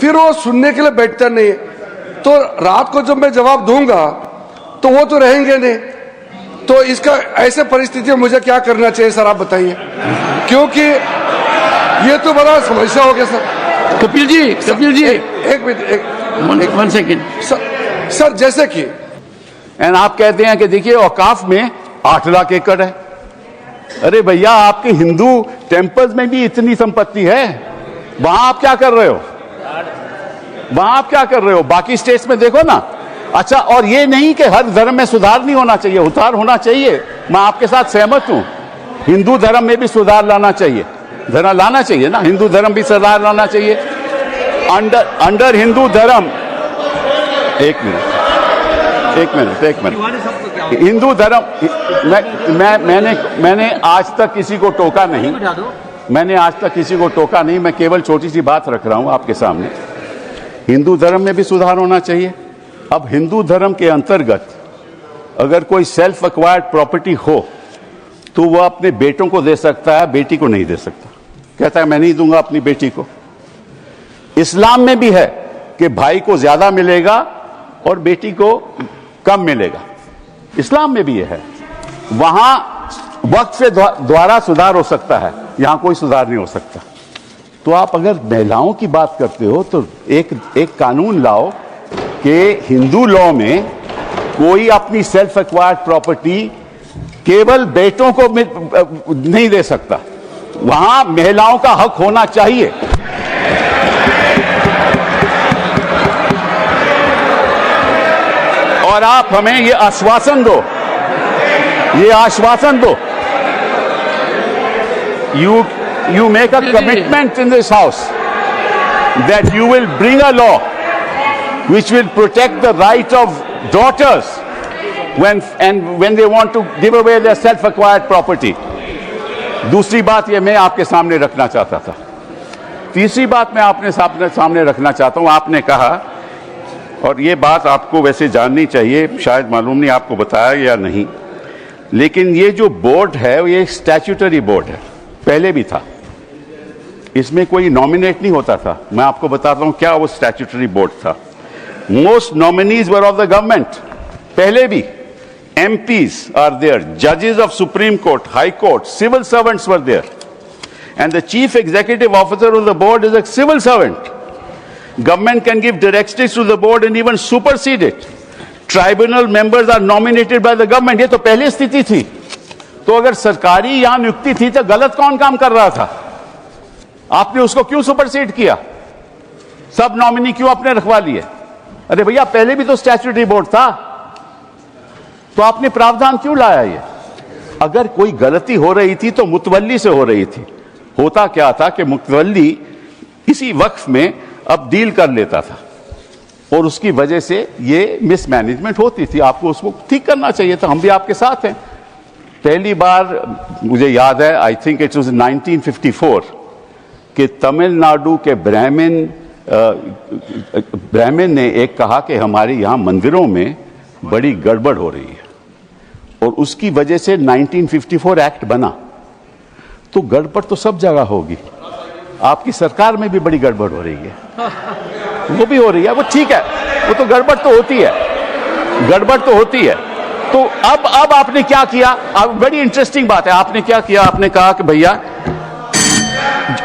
फिर वो सुनने के लिए बैठता नहीं। तो रात को जब मैं जवाब दूंगा तो वो तो रहेंगे नहीं। तो इसका ऐसे परिस्थिति में मुझे क्या करना चाहिए सर, आप बताइए, क्योंकि ये तो बड़ा समस्या हो गया सर। कपिल जी, एक मिनट, 1 सेकेंड सर जैसे कि एंड आप कहते हैं कि देखिए औकाफ में 8 लाख एकड़ है। अरे भैया, आपके हिंदू टेम्पल्स में भी इतनी संपत्ति है, वहां आप क्या कर रहे हो? बाकी स्टेट्स में देखो ना। अच्छा, और ये नहीं कि हर धर्म में सुधार नहीं होना चाहिए, उतार होना चाहिए। मैं आपके साथ सहमत हूं, हिंदू धर्म में भी सुधार लाना चाहिए, ना, हिंदू धर्म भी सुधार लाना चाहिए। अंडर हिंदू धर्म, एक मिनट, हिंदू धर्म, मैंने आज तक किसी को टोका नहीं, मैं केवल छोटी सी बात रख रहा हूं आपके सामने। हिंदू धर्म में भी सुधार होना चाहिए। अब हिंदू धर्म के अंतर्गत अगर कोई सेल्फ एक्वायर्ड प्रॉपर्टी हो तो वह अपने बेटों को दे सकता है, बेटी को नहीं दे सकता। कहता है मैं नहीं दूंगा अपनी बेटी को। इस्लाम में भी है कि भाई को ज्यादा मिलेगा और बेटी को कम मिलेगा, इस्लाम में भी यह है। वहां वक्त से द्वारा सुधार हो सकता है, यहां कोई सुधार नहीं हो सकता। तो आप अगर महिलाओं की बात करते हो तो एक कानून लाओ कि हिंदू लॉ में कोई अपनी सेल्फ एक्वायर्ड प्रॉपर्टी केवल बेटों को नहीं दे सकता, वहां महिलाओं का हक होना चाहिए। और आप हमें ये आश्वासन दो, you make a commitment in this house that you will bring a law which will protect the right of daughters when they want to give away their self-acquired property. दूसरी बात ये मैं आपके सामने रखना चाहता था। तीसरी बात मैं आपने सामने रखना चाहता हूं। आपने कहा, और ये बात आपको वैसे जाननी चाहिए, शायद मालूम नहीं आपको बताया या नहीं, लेकिन ये जो बोर्ड है ये स्टैट्यूटरी बोर्ड है, पहले भी था। इसमें कोई नॉमिनेट नहीं होता था। मैं आपको बताता हूं क्या वो स्टैट्यूटरी बोर्ड था। Most nominees were of the government, पहले भी। MPs are there, judges of Supreme Court, High Court, civil servants were there, and the chief executive officer of the board is a civil servant. Government can give directives to the board and even supersede it. Tribunal members are nominated by the government. ये तो पहले स्थिति थी। तो अगर सरकारी यहां नियुक्ति थी तो गलत कौन काम कर रहा था? आपने उसको क्यों सुपरसीड किया? सब नॉमिनी क्यों आपने रखवा लिए? अरे भैया, पहले भी तो स्टैट्यूटरी बोर्ड था, तो आपने प्रावधान क्यों लाया? ये अगर कोई गलती हो रही थी तो मुतवल्ली से हो रही थी। होता क्या था कि मुतवल्ली इसी वक्फ में अब डील कर लेता था और उसकी वजह से ये मिसमैनेजमेंट होती थी। आपको उसको ठीक करना चाहिए था। हम भी आपके साथ हैं। पहली बार मुझे याद है, आई थिंक इट वाज 1954, कि तमिलनाडु के ब्राह्मण ने एक कहा कि हमारे यहां मंदिरों में बड़ी गड़बड़ हो रही है, और उसकी वजह से 1954 एक्ट बना। तो गड़बड़ तो सब जगह होगी, आपकी सरकार में भी बड़ी गड़बड़ हो रही है, वो भी हो रही है, वो ठीक है, वो तो गड़बड़ तो होती है। तो अब आपने क्या किया? अब बड़ी इंटरेस्टिंग बात है, आपने क्या किया? आपने कहा कि भैया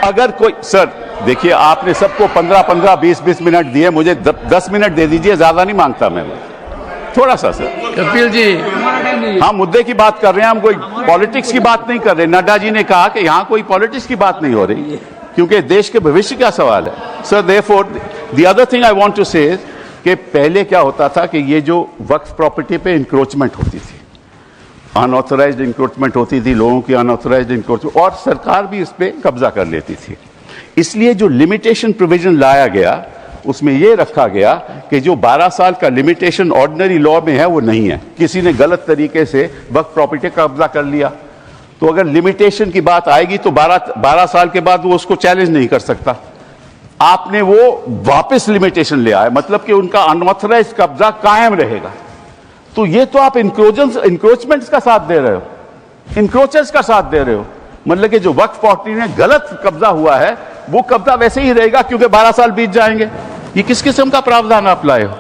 अगर कोई, सर देखिए, आपने सबको 15-15, 20-20 मिनट दिए, मुझे 10 मिनट दे दीजिए, ज्यादा नहीं मांगता मैं, थोड़ा सा। सर कपिल जी, हम मुद्दे की बात कर रहे हैं, हम कोई पॉलिटिक्स की बात नहीं कर रहे। नड्डा जी ने कहा कि यहां कोई पॉलिटिक्स की बात नहीं हो रही, क्योंकि देश के भविष्य का सवाल है। Sir therefore the other thing I want to say कि पहले क्या होता था कि ये जो वक्फ प्रॉपर्टी पे इंक्रोचमेंट होती थी, अनऑथराइज्ड इंक्रोचमेंट होती थी, लोगों की अनऑथराइज्ड इंक्रोचमेंट, और सरकार भी इस पे कब्जा कर लेती थी। इसलिए जो लिमिटेशन प्रोविजन लाया गया, उसमें यह रखा गया कि जो 12 साल का लिमिटेशन ऑर्डिनरी लॉ में है वो नहीं है। किसी ने गलत तरीके से वक्फ प्रॉपर्टी का कब्जा कर लिया तो अगर लिमिटेशन की बात आएगी तो 12 साल के बाद वो उसको चैलेंज नहीं कर सकता। आपने वो वापस लिमिटेशन ले आए, मतलब कि उनका अनऑथराइज्ड कब्जा कायम रहेगा। तो ये तो आप इंक्रोचमेंट्स का साथ दे रहे हो, इंक्रोचर्स का साथ दे रहे हो। मतलब कि जो वक्फ प्रॉपर्टी में गलत कब्जा हुआ है वो कब्जा वैसे ही रहेगा क्योंकि 12 साल बीत जाएंगे। ये किस किस्म का प्रावधान आप लाए हो?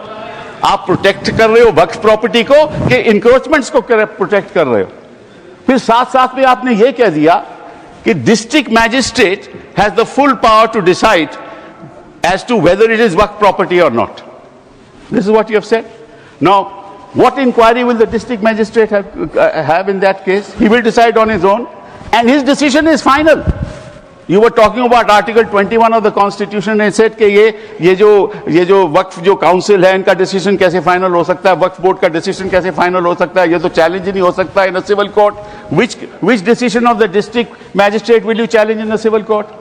आप प्रोटेक्ट कर रहे हो वक्फ प्रॉपर्टी को कि इंक्रोचमेंट्स को प्रोटेक्ट कर रहे हो? फिर साथ साथ में आपने ये कह दिया कि district magistrate has the full power to decide as to whether it is waqf property और not. This is what you have said. Now what inquiry will the district magistrate have in that case? He will decide on his own and his decision is final. You were talking about Article 21 of the Constitution and said कि ये जो वक्फ जो council है इनका decision कैसे final हो सकता है, वक्फ बोर्ड का डिसीजन कैसे फाइनल हो सकता है, ये तो चैलेंज ही नहीं हो सकता in a civil court. Which decision of the district magistrate will you challenge in a civil court?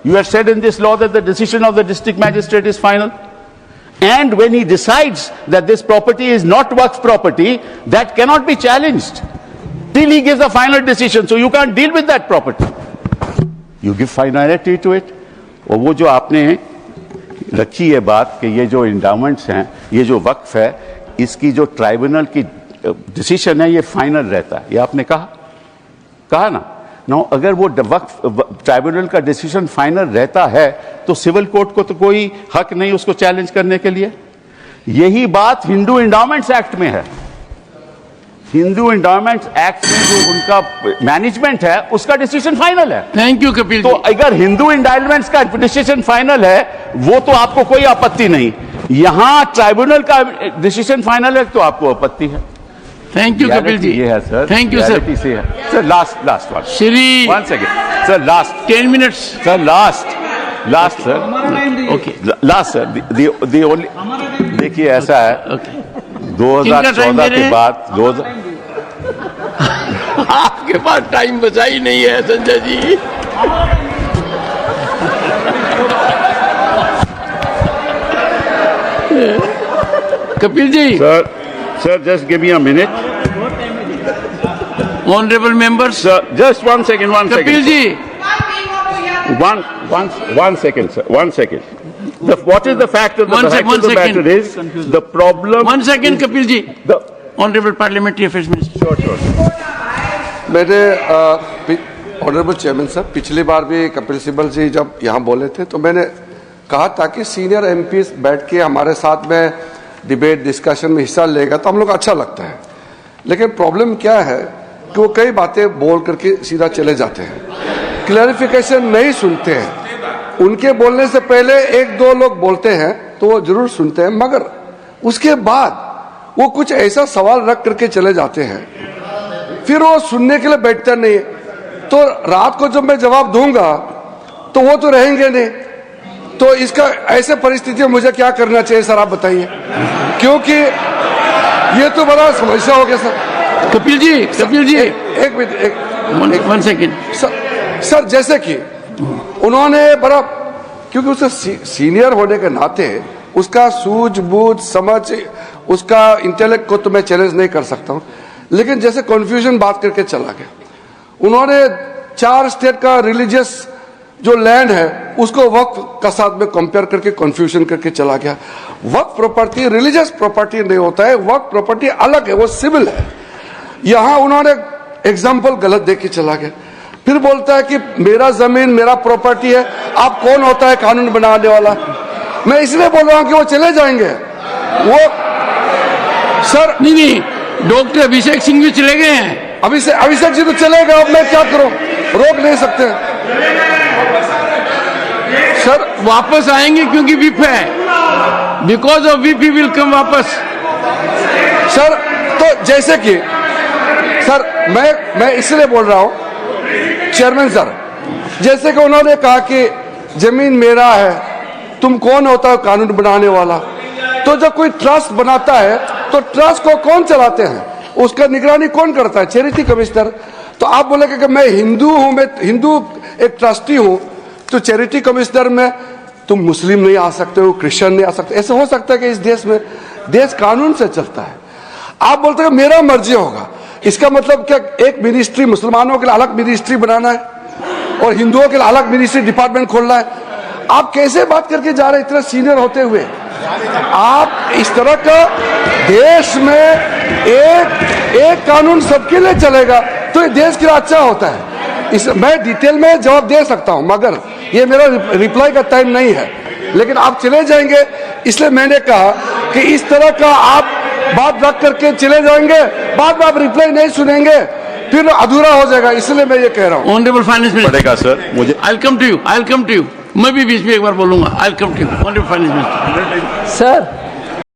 You have said in this law that the decision of the district magistrate is final. And when he decides that this property is not waqf property, that cannot be challenged till he gives a final decision. So you can't deal with that property. You give finality to it. और वो जो आपने रखी है बात कि ये जो इंडाउमेंट्स हैं, ये जो वक्फ है, इसकी जो ट्राइब्यूनल की डिसीजन है ये फाइनल रहता है, ये आपने कहा ना। नो अगर वो वक्फ ट्राइब्यूनल का डिसीजन फाइनल रहता है तो सिविल कोर्ट को तो कोई हक नहीं उसको चैलेंज करने के लिए। यही बात हिंदू इंडाउमेंट्स एक्ट में है। हिंदू इंडाउमेंट्स एक्ट में जो उनका मैनेजमेंट है उसका डिसीजन फाइनल है। Thank you Kapil. तो अगर हिंदू इंडाउमेंट्स का डिसीजन फाइनल है वो तो आपको कोई आपत्ति नहीं, यहां ट्राइब्यूनल का डिसीजन फाइनल है तो आपको आपत्ति है। Thank you Kapil ji. ये है sir, thank you sir. Sir last one Shri 1 second sir, last 10 minutes sir, last sir, okay last sir, the only. देखिए ऐसा है 2014 के बाद आपके पास टाइम बचा ही नहीं है Sanjay ji. Kapil ji Sir, just give me a minute. Honorable members. Sir, just 1 second. Kapil ji. One second, sir. 1 second. What is the fact of the matter is the problem. 1 second, Kapil ji. The Honorable Parliamentary Affairs Minister. Sure. मैंने honourable chairman साहब पिछली बार भी कपिल सिब्बल जी जब यहाँ बोले थे तो मैंने कहा था कि सीनियर एमपीज बैठ के हमारे साथ में डिबेट डिस्कशन में हिस्सा लेगा तो हम लोग अच्छा लगता है। लेकिन प्रॉब्लम क्या है कि वो कई बातें बोल करके सीधा चले जाते हैं, क्लैरिफिकेशन नहीं सुनते हैं। उनके बोलने से पहले 1-2 लोग बोलते हैं तो वो जरूर सुनते हैं, मगर उसके बाद वो कुछ ऐसा सवाल रख करके चले जाते हैं, फिर वो सुनने के लिए बैठता नहीं। तो रात को जब मैं जवाब दूंगा तो वो तो रहेंगे नहीं। तो इसका ऐसे परिस्थिति में मुझे क्या करना चाहिए सर, आप बताइए, क्योंकि ये तो बड़ा समस्या हो गया सर। कपिल जी एक मिनट 1 सेकेंड सर, जैसे कि उन्होंने बड़ा, क्योंकि उससे सीनियर होने के नाते उसका सूझबूझ समझ, उसका इंटेलेक्ट को तो मैं चैलेंज नहीं कर सकता हूं, लेकिन जैसे कन्फ्यूजन बात करके चला गया। उन्होंने 4 स्टेट का रिलीजियस जो लैंड है उसको वक्फ का साथ में कंपेयर करके कंफ्यूजन करके चला गया। वक्फ प्रॉपर्टी रिलीजियस प्रॉपर्टी नहीं होता है, वक्फ प्रॉपर्टी अलग है, वो सिविल है। यहां उन्होंने एग्जाम्पल गलत देख के चला गया। फिर बोलता है कि मेरा जमीन मेरा प्रॉपर्टी है। आप कौन होता है कानून बनाने वाला? मैं इसलिए बोल रहा हूं कि वो चले जाएंगे। वो सर नहीं, डॉक्टर अभिषेक सिंह भी चले गए हैं। अभिषेक जी तो चलेगा, अब मैं क्या करूं, रोक नहीं सकते सर। वापस आएंगे क्योंकि विप है, because of whip he will come वापस सर। तो जैसे कि सर मैं इसलिए बोल रहा हूं चेयरमैन सर, जैसे कि उन्होंने कहा कि जमीन मेरा है, तुम कौन होता है कानून बनाने वाला? तो जब कोई ट्रस्ट बनाता है तो ट्रस्ट को कौन चलाते हैं, उसका निगरानी कौन करता है? Charity commissioner. तो आप बोले कि मैं हिंदू हूं, मैं हिंदू एक ट्रस्टी हूं, तो चैरिटी कमिश्नर में तुम मुस्लिम नहीं आ सकते हो, क्रिश्चियन नहीं आ सकते। ऐसा हो सकता है कि इस देश में देश कानून से चलता है। आप बोलते हैं मेरा मर्जी होगा, इसका मतलब क्या एक मिनिस्ट्री मुसलमानों के लिए अलग मिनिस्ट्री बनाना है और हिंदुओं के लिए अलग मिनिस्ट्री डिपार्टमेंट खोलना है? आप कैसे बात करके जा रहे हैं इतना सीनियर होते हुए? आप इस तरह का देश में एक कानून सबके लिए चलेगा तो ये देश के लिए अच्छा होता है। मैं डिटेल में जवाब दे सकता हूं, मगर ये मेरा रिप्लाई का टाइम नहीं है। लेकिन आप चले जाएंगे, इसलिए मैंने कहा कि इस तरह का आप बात रख करके चले जाएंगे, बाद में आप रिप्लाई नहीं सुनेंगे, फिर अधूरा हो जाएगा। इसलिए मैं ये कह रहा हूं। ऑनरेबल फाइनेंस मिनिस्टर, पड़ेगा सर मुझे। आई कम टू यू, मैं भी बीच में एक बार बोलूंगा। I come to you, honourable finance minister. Sir